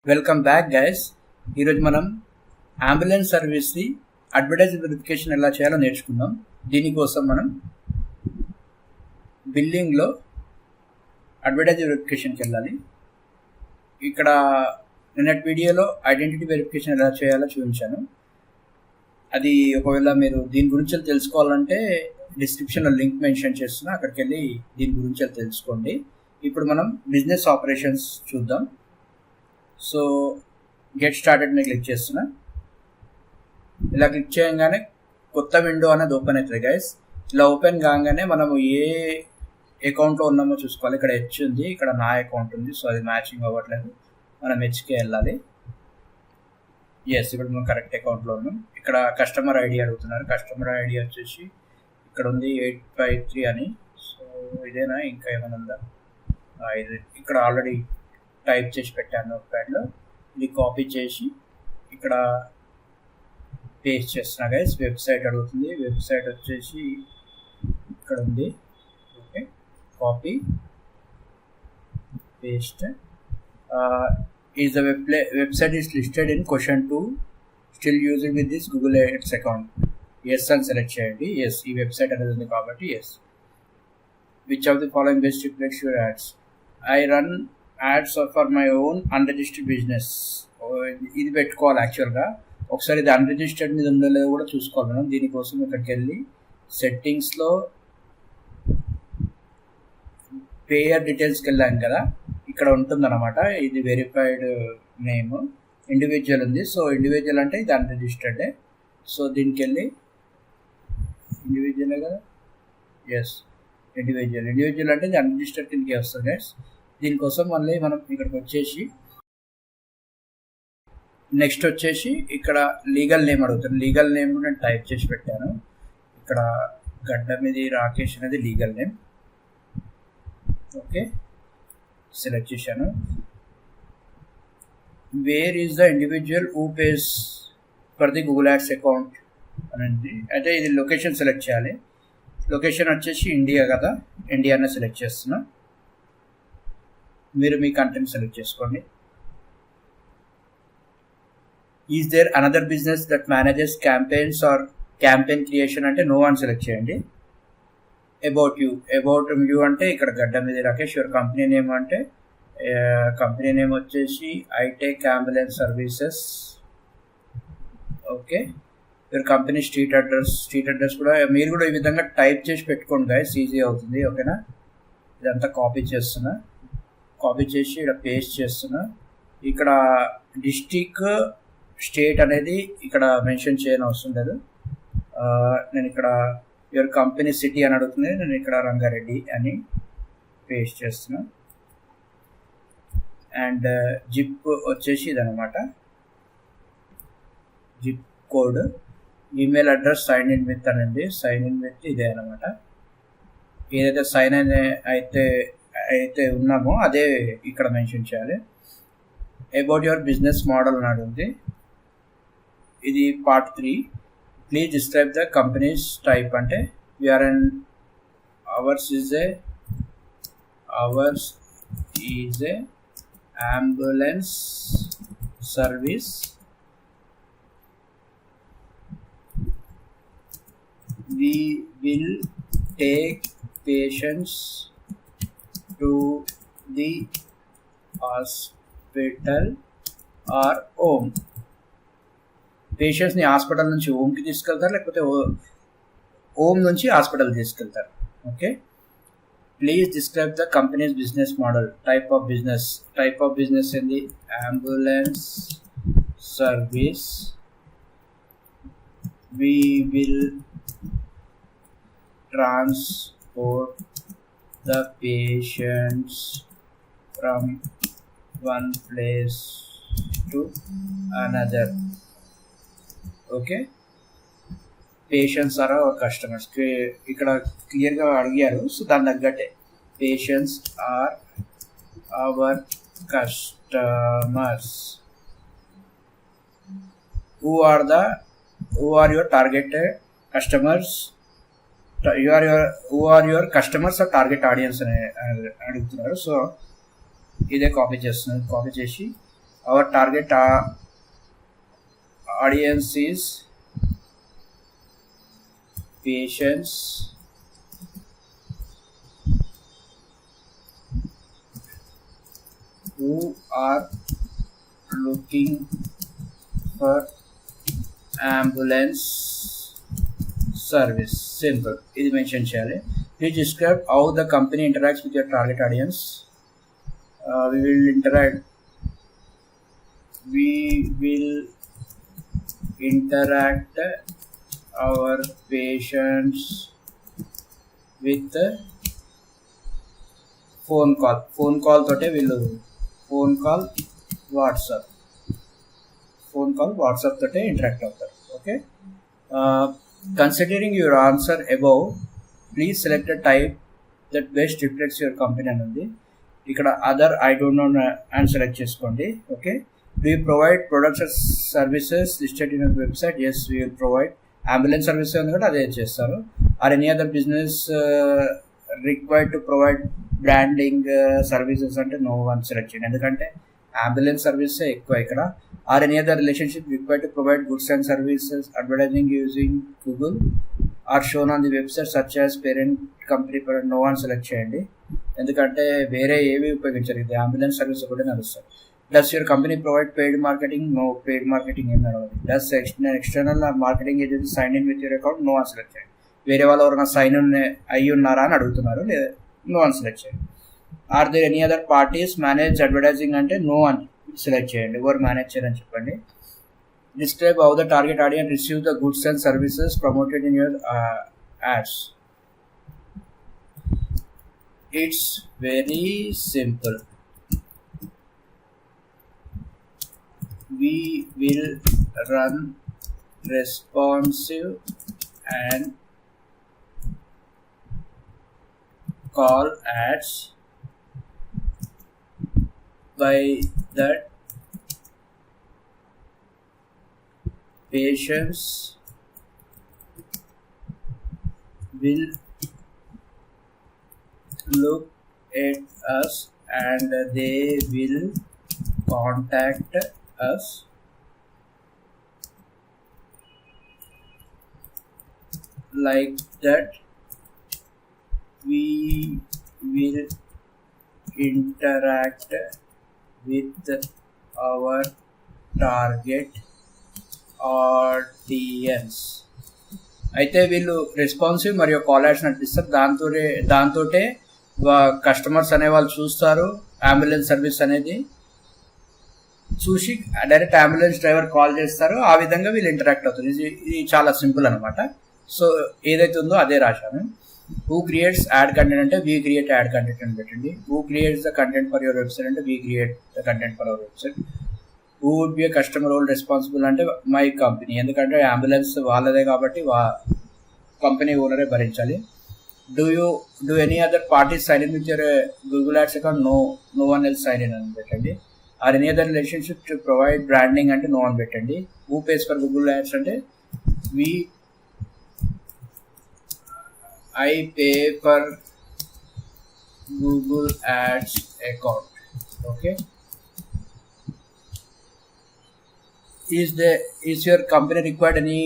Welcome back guys. ఈరోజు మనం ambulance సర్వీస్ని అడ్వర్టైజ్ వెరిఫికేషన్ ఎలా చేయాలో నేర్చుకుందాం. దీనికోసం మనం బిల్లింగ్లో అడ్వర్టైజ్ వెరిఫికేషన్కి వెళ్ళాలి. ఇక్కడ నిన్నటి వీడియోలో ఐడెంటిటీ వెరిఫికేషన్ ఎలా చేయాలో చూపించాను. అది ఒకవేళ మీరు దీని గురించి తెలుసుకోవాలంటే డిస్క్రిప్షన్లో లింక్ మెన్షన్ చేస్తున్నా, అక్కడికి వెళ్ళి దీని గురించి తెలుసుకోండి. ఇప్పుడు మనం బిజినెస్ ఆపరేషన్స్ చూద్దాం. సో గెట్ స్టార్టెడ్ మీద క్లిక్ చేస్తున్నా. ఇలా క్లిక్ చేయగానే కొత్త విండో అనేది ఓపెన్ అవుతుంది గైస్. ఇలా ఓపెన్ కాగానే మనము ఏ అకౌంట్లో ఉన్నామో చూసుకోవాలి. ఇక్కడ హెచ్ ఉంది, ఇక్కడ నా అకౌంట్ ఉంది. సో అది మ్యాచింగ్ అవ్వట్లేదు, మనం హెచ్కే వెళ్ళాలి. ఎస్, ఇప్పుడు మనం కరెక్ట్ అకౌంట్లో ఉన్నాం. ఇక్కడ కస్టమర్ ఐడి అడుగుతున్నారు. కస్టమర్ ఐడి వచ్చేసి ఇక్కడ ఉంది 853 అని. సో ఇదేనా, ఇంకా ఏమైనా ఉందా? ఇది ఇక్కడ ఆల్రెడీ టైప్ చేసి పెట్టాను నోట్ప్యాడ్లో. ఇది కాపీ చేసి ఇక్కడ పేస్ట్ చేస్తున్నా గైస్. వెబ్సైట్ అడుగుతుంది. వెబ్సైట్ వచ్చేసి ఇక్కడ ఉంది. Okay, copy paste. Is the website is listed in question 2 still using with this Google ads account. Yes అని సెలెక్ట్ చేయండి. ఎస్, ఈ వెబ్సైట్ అనేది ఉంది కాబట్టి yes. Which of the following best reflects your ads? I run ads for my own unregistered business. ఇది పెట్టుకోవాలి యాక్చువల్గా. ఒకసారి ఇది అన్రిజిస్టర్డ్ మీద ఉందో లేదో కూడా చూసుకోవాలి మనం. దీనికోసం ఇక్కడికి వెళ్ళి సెట్టింగ్స్లో పేయర్ డీటెయిల్స్కి వెళ్ళాం కదా, ఇక్కడ ఉంటుందన్నమాట. ఇది వెరిఫైడ్ నేమ్, ఇండివిజువల్ ఉంది. సో ఇండివిజువల్ అంటే ఇది అన్రిజిస్టర్డే. సో దీనికి వెళ్ళి ఇండివిజువలే కదా, ఎస్ ఇండివిజువల్ అంటే ఇది అన్రిజిస్టర్డ్ కిందకి వస్తుంది గైస్. దీనికోసం మళ్ళీ మనం ఇక్కడికి వచ్చేసి నెక్స్ట్ వచ్చేసి ఇక్కడ లీగల్ నేమ్ అడుగుతాను. లీగల్ నేమ్ నేను టైప్ చేసి పెట్టాను. ఇక్కడ గడ్డమిది రాకేష్ అనేది లీగల్ నేమ్. ఓకే, సెలెక్ట్ చేశాను. Where is the individual who pays for the Google ads account అనేది. అయితే ఇది లొకేషన్ సెలెక్ట్ చేయాలి. లొకేషన్ వచ్చేసి ఇండియా కదా, ఇండియానే సెలెక్ట్ చేస్తున్నా. మీరు మీ కంటెంట్ సెలెక్ట్ చేసుకోండి. Is there another business that manages campaigns or campaign creation అంటే నో అని సెలెక్ట్ చేయండి. అబౌట్ యూ అంటే ఇక్కడ గడ్డ మీద రాకేష్. యువర్ కంపెనీ నేమ్ అంటే కంపెనీ నేమ్ వచ్చేసి iTech ambulance services. Okay, your company street address కూడా మీరు కూడా ఈ విధంగా టైప్ చేసి పెట్టుకోండి గైస్, ఈజీ అవుతుంది. ఓకేనా, ఇదంతా కాపీ చేస్తున్నా. కాపీ చేసి ఇక్కడ పేస్ట్ చేస్తున్నా. ఇక్కడ డిస్టిక్ స్టేట్ అనేది ఇక్కడ మెన్షన్ చేయని అవసరం లేదు. నేను ఇక్కడ యువర్ కంపెనీ సిటీ అని అడుగుతుంది. నేను ఇక్కడ రంగారెడ్డి అని పేస్ట్ చేస్తున్నా. అండ్ జిప్ వచ్చేసి ఇదనమాట, zip code. Email address sign in with అనేది, సైన్ ఇన్ విత్ ఇదే అనమాట. ఏదైతే సైన్ ఇన్ అయితే ఉన్నామో అదే ఇక్కడ మెన్షన్ చేయాలి. అబౌట్ యువర్ బిజినెస్ మోడల్ అని అడుగుతుంది. ఇది part 3. Please describe the company's type అంటే ours is a ambulance service. We will take patients to the hospital or home. పేషెంట్స్ని హాస్పిటల్ నుంచి హోమ్కి తీసుకెళ్తారు, లేకపోతే హోమ్ నుంచి హాస్పిటల్ తీసుకెళ్తారు. Okay, please describe the company's business model. Type of business ఏంది? Ambulance service. We will transport the patients from one place to another. Okay, patients are our customers. ఇక్కడ క్లియర్గా అడిగారు, సో దాని తగ్గట్టే patients are our customers. Who are your targeted customers? who are your customers or target audience అని అడుగుతున్నారు. So ఇదే copy చేస్తున్నాను. Copy చేసి Our target audience is patients who are looking for ambulance service. Simple. ఇది mention చేయాలి. Please describe how the company interacts with your target audience. We will interact our patients with phone call తోటే వీళ్ళు phone call WhatsApp తోటే interact అవుతారు. Okay, considering your answer above please select a type that best reflects your company అని ఉంది. ఇక్కడ other I don't know అని select చేసుకోండి. Okay, do you provide products and services listed in your website? Yes, we will provide. Ambulance services ఉంది కూడా అదే చేస్తారు. Are any other business required to provide branding services అంటే no one select చేయండి, ఎందుకంటే ambulance services ఎక్కువ ఇక్కడ. Are any other relationship required to provide goods and services advertising using Google are shown on the website such as parent company no one select చేయండి, ఎందుకంటే వేరే ఏవి ఉపయోగించారు, ఇది అంబులెన్స్ సర్వీస్ ఒకటే నడుస్తుంది. Does your company provide paid marketing? No, paid marketing ఏం నడవదు. Does external marketing agency sign in with your account? No one select చేయండి. వేరే వాళ్ళు ఎవరైనా సైన్ ఇన్ అయ్యి ఉన్నారా అని అడుగుతున్నారు, లేదా నో అని సెలెక్ట్ చేయండి. Are there any other parties manage advertising అంటే నో అని సెలెక్ట్ చేయండి, ఎవరు మేనేజ్ చేయని చెప్పండి. Describe how the target audience receive the goods and services promoted in your ads. It's very simple. We will run responsive and call ads. By that, patients will look at us and they will contact us. Like that, we will interact with our target audience. అయితే వీళ్ళు responsive మరియు call ads నడిపిస్తారు. దాంతో customers అనే వాళ్ళు చూస్తారు, ambulance service అనేది చూసి డైరెక్ట్ అంబులెన్స్ డ్రైవర్ కాల్ చేస్తారు, ఆ విధంగా వీళ్ళు ఇంటరాక్ట్ అవుతారు. ఇది చాలా సింపుల్ అనమాట. సో ఏదైతే ఉందో అదే రాశాను. హూ క్రియేట్స్ యాడ్ కంటెంట్ అంటే వీ క్రియేట్ యాడ్ కంటెంట్ అని పెట్టండి. Who creates the content for your website అంటే we create the content for our website. Who would be customer role responsible అంటే మై కంపెనీ, ఎందుకంటే అంబులెన్స్ వాళ్ళదే కాబట్టి company ఓనరే భరించాలి. Do any other parties sign in with your Google ads account? No one else sign in అని పెట్టండి. Are any other relationship to provide branding అంటే no అని పెట్టండి. Who pays for Google ads అంటే I pay for Google Ads account. Okay. Is your company required any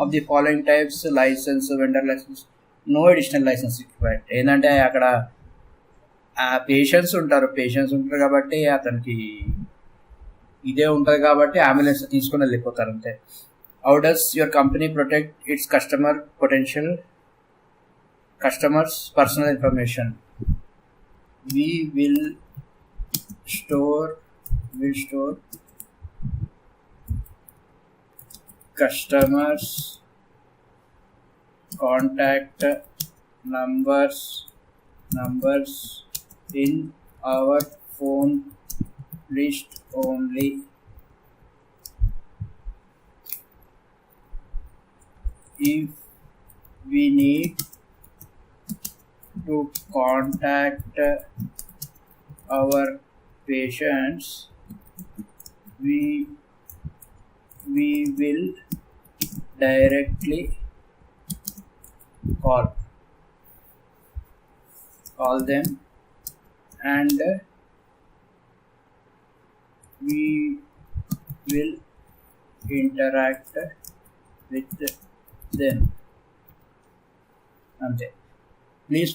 of the following types? License, vendor license? No additional license required. ఏంటంటే అక్కడ patients ఉంటారు కాబట్టి అతనికి ఇదే ఉంటుంది కాబట్టి అంబులెన్స్ తీసుకుని వెళ్ళిపోతారు అంతే. How does your company protect its customers personal information? We will store customers contact numbers in our phone list only. If we need to contact our patients, we will directly call them and we will interact with them అంతే. Please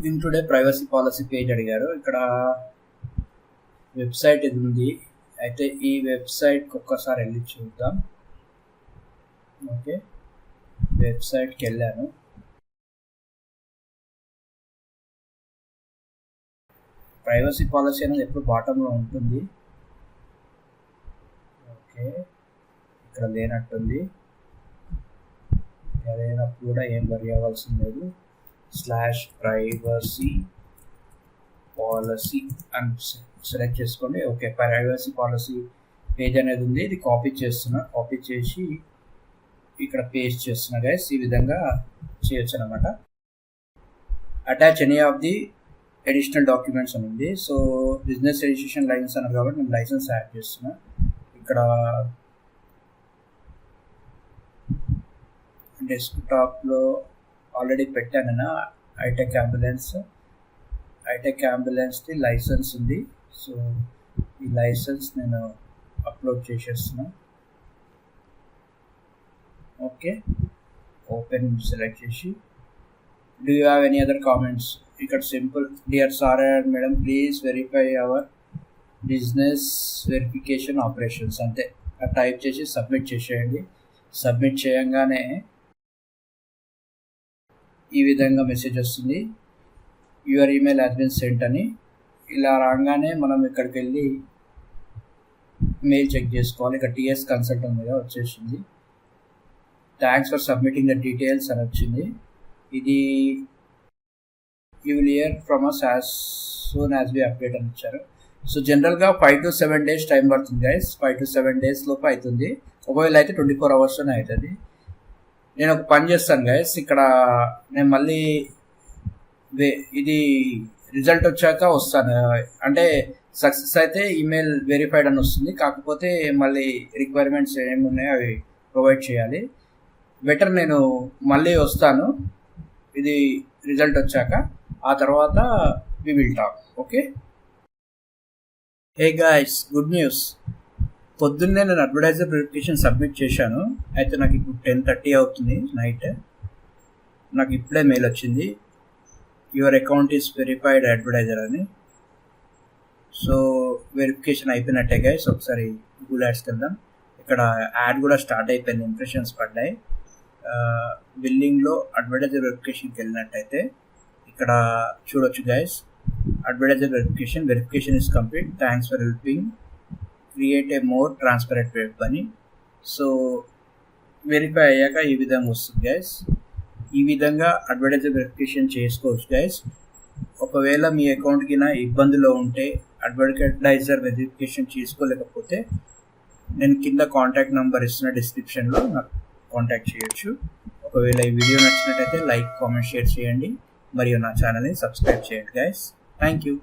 include A privacy policy page అడిగారు. ఇక్కడ website ఇది ఉంది, అయితే ఈ వెబ్సైట్కి ఒక్కసారి వెళ్ళి చూద్దాం. ఓకే, వెబ్సైట్కి వెళ్ళాను. ప్రైవసీ పాలసీ అనేది ఎప్పుడు బాటంలో ఉంటుంది. ఓకే, ఇక్కడ లేనట్టుంది. లేనప్పుడు కూడా ఏం వరి అవ్వాల్సిన లేదు. /privacy policy అని సెలెక్ట్ చేసుకోండి. ఓకే, ప్రైవసీ పాలసీ పేజ్ అనేది ఉంది. ఇది కాపీ చేస్తున్నా, కాపీ చేసి ఇక్కడ పేస్ట్ చేస్తున్నా గైస్. ఈ విధంగా చేయొచ్చు అనమాట. Attach any of the additional documents అని ఉంది. సో బిజినెస్ రిజిస్ట్రేషన్ లైసెన్స్ అన్నారు కాబట్టి నేను లైసెన్స్ యాడ్ చేస్తున్నా. ఇక్కడ డెస్క్టాప్లో ఆల్రెడీ పెట్టాను ఐటెక్ అంబులెన్స్ది లైసెన్స్ ఉంది. సో ఈ లైసెన్స్ నేను అప్లోడ్ చేసేస్తున్నా. ఓకే, ఓపెన్ సెలెక్ట్ చేసి do you have any other comments. ఇక్కడ simple dear sir and madam please verify our business verification operations అంతే టైప్ చేసి సబ్మిట్ చేసేయండి. సబ్మిట్ చేయంగానే ఈ విధంగా మెసేజ్ వస్తుంది, your email has been sent అని. ఇలా రాగానే మనం ఇక్కడికి వెళ్ళి మెయిల్ చెక్ చేసుకోవాలి. ఇక్కడ టీఎస్ కన్సల్టెంట్ మీద వచ్చేసింది. Thanks for submitting the details అని వచ్చింది. ఇది you will hear from us as soon as we update అని ఇచ్చారు. సో జనరల్గా 5 to 7 days టైం పడుతుంది గైస్. 5 to 7 days లోపు అవుతుంది. ఒకవేళ అయితే 24 hours అవుతుంది. నేను ఒక పని చేస్తాను గైస్, ఇక్కడ నేను మళ్ళీ ఇది రిజల్ట్ వచ్చాక వస్తాను. అంటే సక్సెస్ అయితే ఈమెయిల్ వెరిఫైడ్ అని వస్తుంది, కాకపోతే మళ్ళీ రిక్వైర్మెంట్స్ ఏమున్నాయో అవి ప్రొవైడ్ చేయాలి. బెటర్ నేను మళ్ళీ వస్తాను ఇది రిజల్ట్ వచ్చాక, ఆ తర్వాత we will talk. Okay, hey guys, good news. పొద్దున్నే నేను అడ్వర్టైజర్ వెరిఫికేషన్ సబ్మిట్ చేశాను. అయితే నాకు ఇప్పుడు 10:30 అవుతుంది నైట్. నాకు ఇప్పుడే మెయిల్ వచ్చింది, your account is verified advertiser అని. సో వెరిఫికేషన్ అయిపోయినట్టే గైస్. ఒకసారి గూగుల్ యాడ్స్కి వెళ్దాం. ఇక్కడ యాడ్ కూడా స్టార్ట్ అయిపోయింది, ఇంప్రెషన్స్ పడ్డాయి. బిల్లింగ్లో అడ్వర్టైజర్ వెరిఫికేషన్కి వెళ్ళినట్టయితే ఇక్కడ చూడొచ్చు guys, advertiser verification is complete, thanks for helping create a more transparent web అని. సో వెరిఫై అయ్యాక ఈ విధంగా వస్తుంది గైస్. ఈ విధంగా అడ్వర్టైజర్ వెరిఫికేషన్ చేసుకోవచ్చు గైస్. ఒకవేళ మీ అకౌంట్కి ఇబ్బందిలో ఉంటే, అడ్వర్టైజర్ వెరిఫికేషన్ చేసుకోలేకపోతే నేను కింద కాంటాక్ట్ నెంబర్ ఇస్తున్న డిస్క్రిప్షన్లో నాకు కాంటాక్ట్ చేయొచ్చు. ఒకవేళ ఈ వీడియో నచ్చినట్టయితే లైక్, కామెంట్, షేర్ చేయండి మరియు నా ఛానల్ని సబ్స్క్రైబ్ చేయండి గైస్. Thank you.